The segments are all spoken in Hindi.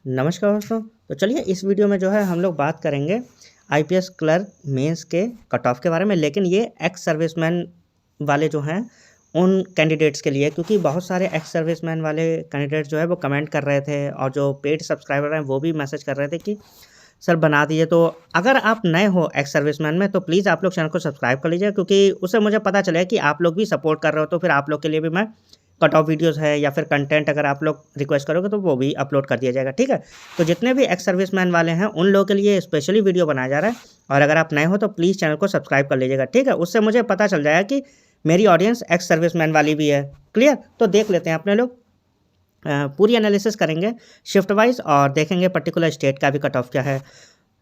नमस्कार दोस्तों। तो चलिए इस वीडियो में जो है हम लोग बात करेंगे आईपीएस क्लर्क मेंस के कट ऑफ के बारे में, लेकिन ये एक्स सर्विसमैन वाले जो हैं उन कैंडिडेट्स के लिए, क्योंकि बहुत सारे एक्स सर्विसमैन वाले कैंडिडेट्स जो है वो कमेंट कर रहे थे और जो पेड सब्सक्राइबर हैं वो भी मैसेज कर रहे थे कि सर बना दीजिए। तो अगर आप नए हो एक्स सर्विसमैन में तो प्लीज़ आप लोग चैनल को सब्सक्राइब कर लीजिए, क्योंकि उससे मुझे पता चले कि आप लोग भी सपोर्ट कर रहे हो, तो फिर आप लोग के लिए भी मैं कट ऑफ वीडियोस है या फिर कंटेंट अगर आप लोग रिक्वेस्ट करोगे तो वो भी अपलोड कर दिया जाएगा, ठीक है। तो जितने भी एक्स सर्विसमैन वाले हैं उन लोगों के लिए स्पेशली वीडियो बनाया जा रहा है, और अगर आप नए हो तो प्लीज़ चैनल को सब्सक्राइब कर लीजिएगा, ठीक है। उससे मुझे पता चल जाएगा कि मेरी ऑडियंस एक्स सर्विसमैन वाली भी है। क्लियर? तो देख लेते हैं अपने लोग, पूरी एनालिसिस करेंगे शिफ्ट वाइज और देखेंगे पर्टिकुलर स्टेट का भी कट ऑफ क्या है।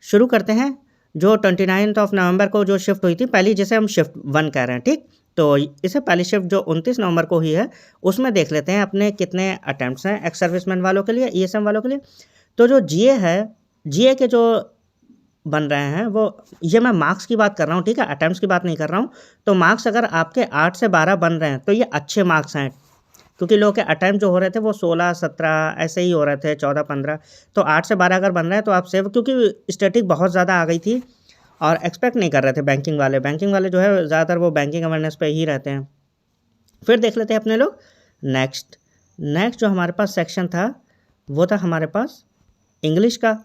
शुरू करते हैं। जो 29 नवंबर को जो शिफ्ट हुई थी पहली, जिसे हम शिफ्ट 1 कह रहे हैं, ठीक। तो इससे पहली शिफ्ट जो 29 नवंबर को हुई है उसमें देख लेते हैं अपने कितने अटैम्प्ट्स हैं एक्स सर्विसमैन वालों के लिए, ईएसएम वालों के लिए। तो जो जीए है, जीए के जो बन रहे हैं वो, ये मैं मार्क्स की बात कर रहा हूँ, ठीक है, अटैम्प्ट्स की बात नहीं कर रहा हूँ। तो मार्क्स अगर आपके 8 से 12 बन रहे हैं तो ये अच्छे मार्क्स हैं, क्योंकि लोगों के अटैम्प्ट जो हो रहे थे वो 16-17 ऐसे ही हो रहे थे, 14-15। तो 8 से 12 अगर बन रहे हैं तो आप सेव, क्योंकि स्टैटिक बहुत ज़्यादा आ गई थी और एक्सपेक्ट नहीं कर रहे थे बैंकिंग वाले जो है ज़्यादातर वो बैंकिंग अवेयरनेस पे ही रहते हैं। फिर देख लेते हैं अपने लोग नेक्स्ट। नेक्स्ट जो हमारे पास सेक्शन था वो था हमारे पास इंग्लिश का,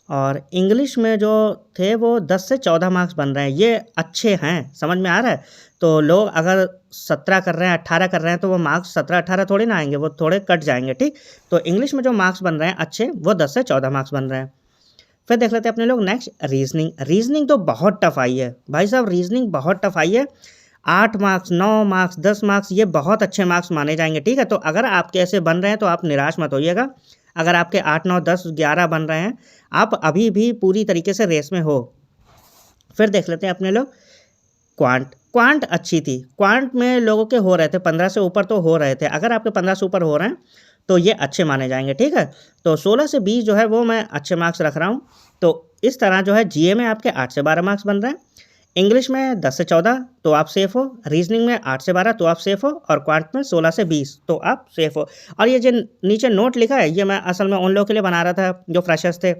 और इंग्लिश में जो थे वो 10 से 14 मार्क्स बन रहे हैं। ये अच्छे हैं, समझ में आ रहा है। तो लोग अगर 17 कर रहे हैं, 18 कर रहे हैं तो वो मार्क्स 17-18 थोड़ी ना आएंगे, वो थोड़े कट जाएंगे, ठीक। तो इंग्लिश में जो मार्क्स बन रहे हैं अच्छे, वो 10 से 14 मार्क्स बन रहे हैं। फिर देख लेते हैं अपने लोग नेक्स्ट रीजनिंग। रीजनिंग तो बहुत टफ आई है भाई साहब, रीजनिंग बहुत टफ आई है। 8 मार्क्स, 9 मार्क्स, 10 मार्क्स, ये बहुत अच्छे मार्क्स माने जाएंगे, ठीक है। तो अगर आपके ऐसे बन रहे हैं तो आप निराश मत होइएगा। अगर आपके 8, 9, 10, 11 बन रहे हैं, आप अभी भी पूरी तरीके से रेस में हो। फिर देख लेते हैं अपने लोग क्वांट। क्वांट अच्छी थी, क्वांट में लोगों के हो रहे थे 15 से ऊपर तो हो रहे थे। अगर आपके 15 से ऊपर हो रहे हैं तो ये अच्छे माने जाएंगे, ठीक है। तो 16 से 20 जो है वो मैं अच्छे मार्क्स रख रहा हूँ। तो इस तरह जो है जीए में आपके 8 से 12 मार्क्स बन रहे हैं, इंग्लिश में 10 से 14 तो आप सेफ़ हो, रीजनिंग में 8 से 12 तो आप सेफ़ हो, और क्वांट में 16 से 20 तो आप सेफ़ हो। और ये जो नीचे नोट लिखा है ये मैं असल में उन लोगों के लिए बना रहा था जो फ्रेशर्स थे।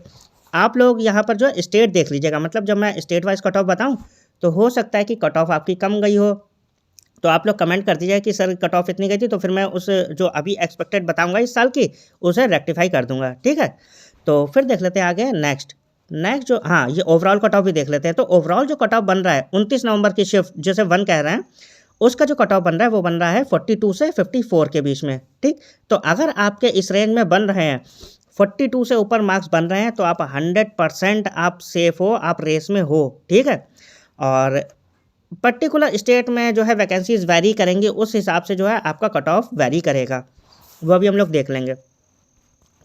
आप लोग यहाँ पर जो है स्टेट देख लीजिएगा, मतलब जब मैं स्टेट वाइज कट ऑफ बताऊँ तो हो सकता है कि कट ऑफ आपकी कम गई हो, तो आप लोग कमेंट कर दीजिए कि सर कट ऑफ इतनी गई थी, तो फिर मैं उस जो अभी एक्सपेक्टेड बताऊंगा इस साल की उसे रेक्टिफाई कर दूंगा, ठीक है। तो फिर देख लेते हैं आगे नेक्स्ट। नेक्स्ट जो, हाँ, ये ओवरऑल कट ऑफ भी देख लेते हैं। तो ओवरऑल जो कट ऑफ बन रहा है 29 नवंबर की शिफ्ट जैसे 1 कह रहे हैं, उसका जो कट ऑफ बन रहा है वो बन रहा है 42 से 54 के बीच में, ठीक। तो अगर आपके इस रेंज में बन रहे हैं, 42 से ऊपर मार्क्स बन रहे हैं, तो आप 100% आप सेफ हो, आप रेस में हो, ठीक है। और पर्टिकुलर स्टेट में जो है वैकेंसीज वैरी करेंगी, उस हिसाब से जो है आपका कट ऑफ वैरी करेगा, वो भी हम लोग देख लेंगे।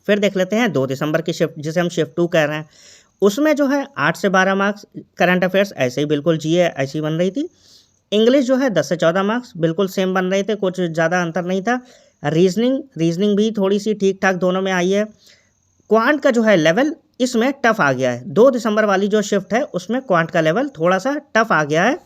फिर देख लेते हैं 2 दिसंबर की शिफ्ट जिसे हम शिफ्ट 2 कह रहे हैं। उसमें जो है 8 से 12 मार्क्स करंट अफेयर्स ऐसे ही बिल्कुल जीए ऐसी बन रही थी। इंग्लिश जो है 10 से 14 मार्क्स बिल्कुल सेम बन रहे थे, कुछ ज़्यादा अंतर नहीं था। रीजनिंग भी थोड़ी सी ठीक ठाक दोनों में आई है। क्वांट का जो है लेवल इसमें टफ आ गया है। 2 दिसंबर वाली जो शिफ्ट है उसमें क्वांट का लेवल थोड़ा सा टफ आ गया है,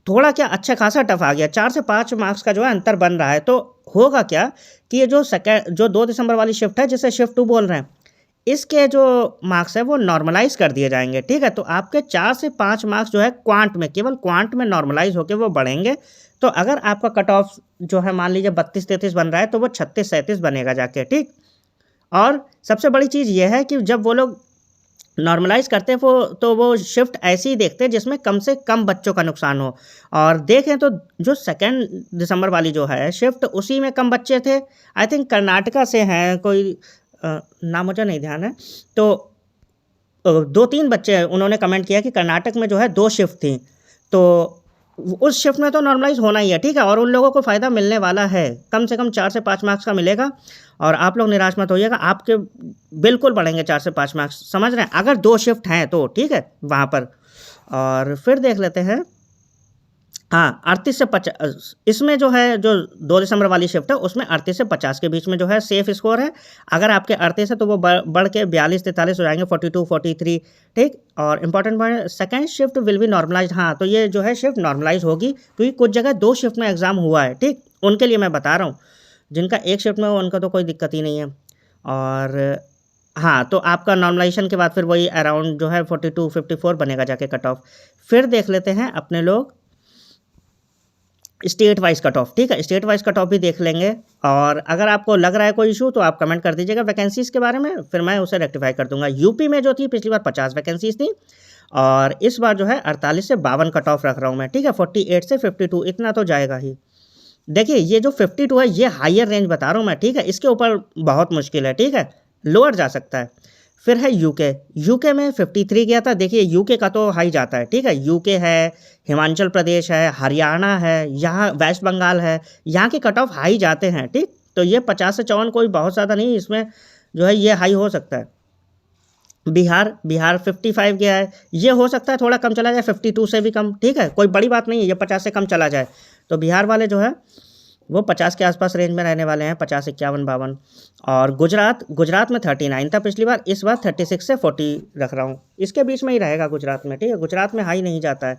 थोड़ा क्या अच्छा खासा टफ आ गया, 4 से 5 मार्क्स का जो है अंतर बन रहा है। तो होगा क्या कि ये जो 2 दिसंबर वाली शिफ्ट है जिसे शिफ्ट 2 बोल रहे हैं, इसके जो मार्क्स है वो नॉर्मलाइज़ कर दिए जाएँगे, ठीक है। तो आपके 4 से 5 मार्क्स जो है क्वांट में, केवल क्वांट में नॉर्मलाइज़ होके वो बढ़ेंगे। तो अगर आपका कट ऑफ जो है मान लीजिए 32-33 बन रहा है तो वो 36-37 बनेगा जाके, ठीक। और सबसे बड़ी चीज़ ये है कि जब वो लोग नॉर्मलाइज़ करते हैं वो, तो वो शिफ्ट ऐसी ही देखते हैं जिसमें कम से कम बच्चों का नुकसान हो। और देखें तो जो 2 दिसंबर वाली जो है शिफ्ट, उसी में कम बच्चे थे। आई थिंक कर्नाटका से हैं कोई, नाम मुझे नहीं ध्यान है। तो 2-3 बच्चे उन्होंने कमेंट किया कि कर्नाटक में जो है 2 शिफ्ट थी, तो उस शिफ्ट में तो नॉर्मलाइज़ होना ही है, ठीक है। और उन लोगों को फ़ायदा मिलने वाला है, कम से कम 4 से 5 मार्क्स का मिलेगा। और आप लोग निराश मत होइएगा, आपके बिल्कुल बढ़ेंगे 4 से 5 मार्क्स, समझ रहे हैं, अगर 2 शिफ्ट हैं तो, ठीक है, वहाँ पर। और फिर देख लेते हैं, हाँ, 38 से 50, इसमें जो है जो 2 दिसंबर वाली शिफ्ट है उसमें 38 से 50 के बीच में जो है सेफ स्कोर है। अगर आपके 38 है तो वो बढ़ के 42-43 हो जाएंगे, 42-43, ठीक। और important point, second shift will be normalized. हाँ, तो ये जो है शिफ्ट नॉर्मलाइज होगी, क्योंकि कुछ जगह 2 शिफ्ट में एग्जाम हुआ है, ठीक। उनके लिए मैं बता रहा हूँ, जिनका 1 शिफ्ट में हो उनका तो कोई दिक्कत ही नहीं है। और हाँ, तो आपका नॉर्मलाइजेशन के बाद फिर वही अराउंड जो है 42-54 बनेगा जाके कट ऑफ। फिर देख लेते हैं अपने लोग स्टेट वाइज कट ऑफ, ठीक है, स्टेट वाइज कट ऑफ भी देख लेंगे। और अगर आपको लग रहा है कोई इशू तो आप कमेंट कर दीजिएगा वैकेंसीज़ के बारे में, फिर मैं उसे रेक्टिफाई कर दूंगा। यूपी में जो थी पिछली बार 50 वैकेंसीज थी और इस बार जो है 48 से 52 कट ऑफ रख रहा हूँ मैं, ठीक है, 48 से 52 इतना तो जाएगा ही। देखिए ये जो 52 है ये हायर रेंज बता रहा हूँ मैं, ठीक है, इसके ऊपर बहुत मुश्किल है, ठीक है, लोअर जा सकता है। फिर है यूके, यूके में 53 गया था। देखिए यूके का तो हाई जाता है, ठीक है, यूके है, हिमाचल प्रदेश है, हरियाणा है, यहाँ वेस्ट बंगाल है, यहाँ के कट ऑफ हाई जाते हैं, ठीक। तो ये 50 से 54 कोई बहुत ज़्यादा नहीं, इसमें जो है ये हाई हो सकता है। बिहार, बिहार 55 गया है, ये हो सकता है थोड़ा कम चला जाए, 52 से भी कम, ठीक है, कोई बड़ी बात नहीं है, ये 50 से कम चला जाए। तो बिहार वाले जो है वो 50 के आसपास रेंज में रहने वाले हैं, 50, 51, 52। और गुजरात, गुजरात में 39 था पिछली बार, इस बार 36 से 40 रख रहा हूँ, इसके बीच में ही रहेगा गुजरात में, ठीक है, गुजरात में हाई नहीं जाता है।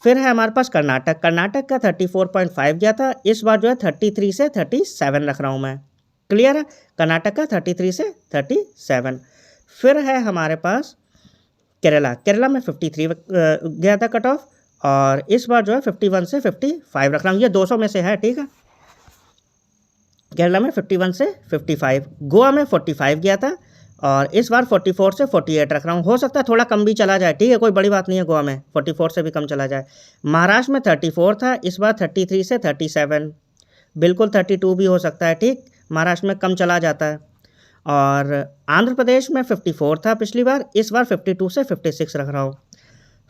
फिर है हमारे पास कर्नाटक, कर्नाटक का 34.5 गया था, इस बार जो है 33 से 37 रख रहा हूँ मैं। क्लियर है, कर्नाटक का 33 से 37। फिर है हमारे पास केरला, केरला में 53 गया था कट ऑफ और इस बार जो है 51 से 55 रख रहा हूँ, ये 200 में से है, ठीक है, केरला में 51 से 55। गोवा में 45 गया था और इस बार 44 से 48 रख रहा हूँ, हो सकता है थोड़ा कम भी चला जाए, ठीक है, कोई बड़ी बात नहीं है, गोवा में 44 से भी कम चला जाए। महाराष्ट्र में 34 था, इस बार 33 से 37, बिल्कुल 32 भी हो सकता है, ठीक, महाराष्ट्र में कम चला जाता है। और आंध्र प्रदेश में 54 था पिछली बार, इस बार 52 से 56 रख रहा हूँ।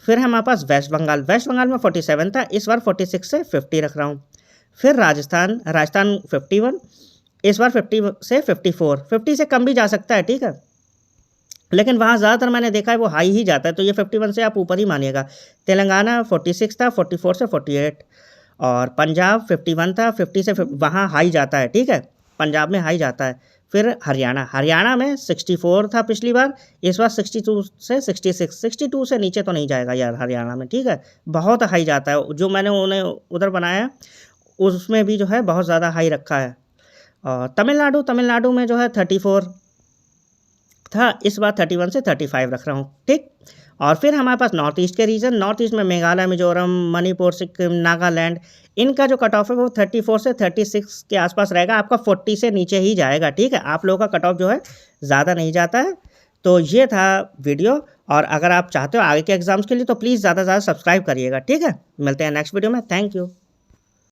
फिर है हमारे पास वेस्ट बंगाल, वेस्ट बंगाल में 47 था, इस बार 46 से 50 रख रहा हूँ। फिर राजस्थान, राजस्थान 51, इस बार 50 से 54, 50 से कम भी जा सकता है, ठीक है, लेकिन वहाँ ज़्यादातर मैंने देखा है वो हाई ही जाता है, तो ये 51 से आप ऊपर ही मानिएगा। तेलंगाना 46 था, 44 से 48। और पंजाब 51 था, 50 से वहाँ हाई जाता है, ठीक है, पंजाब में हाई जाता है। फिर हरियाणा, हरियाणा में 64 था पिछली बार, इस बार 62 से 66, 62 से नीचे तो नहीं जाएगा यार हरियाणा में, ठीक है, बहुत हाई जाता है, जो मैंने उन्हें उधर बनाया उसमें भी जो है बहुत ज़्यादा हाई रखा है। और तमिलनाडु, तमिलनाडु में जो है 34 था, इस बार 31 से 35 रख रहा हूँ, ठीक। और फिर हमारे पास नॉर्थ ईस्ट के रीजन, नॉर्थ ईस्ट में मेघालय, मिजोरम, मणिपुर, सिक्किम, नागालैंड, इनका जो कट ऑफ है वो 34 से 36 के आसपास रहेगा, आपका 40 से नीचे ही जाएगा, ठीक है, आप लोगों का कट ऑफ जो है ज़्यादा नहीं जाता है। तो ये था वीडियो, और अगर आप चाहते हो आगे के एग्जाम्स के लिए तो प्लीज़ ज़्यादा से ज़्यादा सब्सक्राइब करिएगा, ठीक है, मिलते हैं नेक्स्ट वीडियो में, थैंक यू।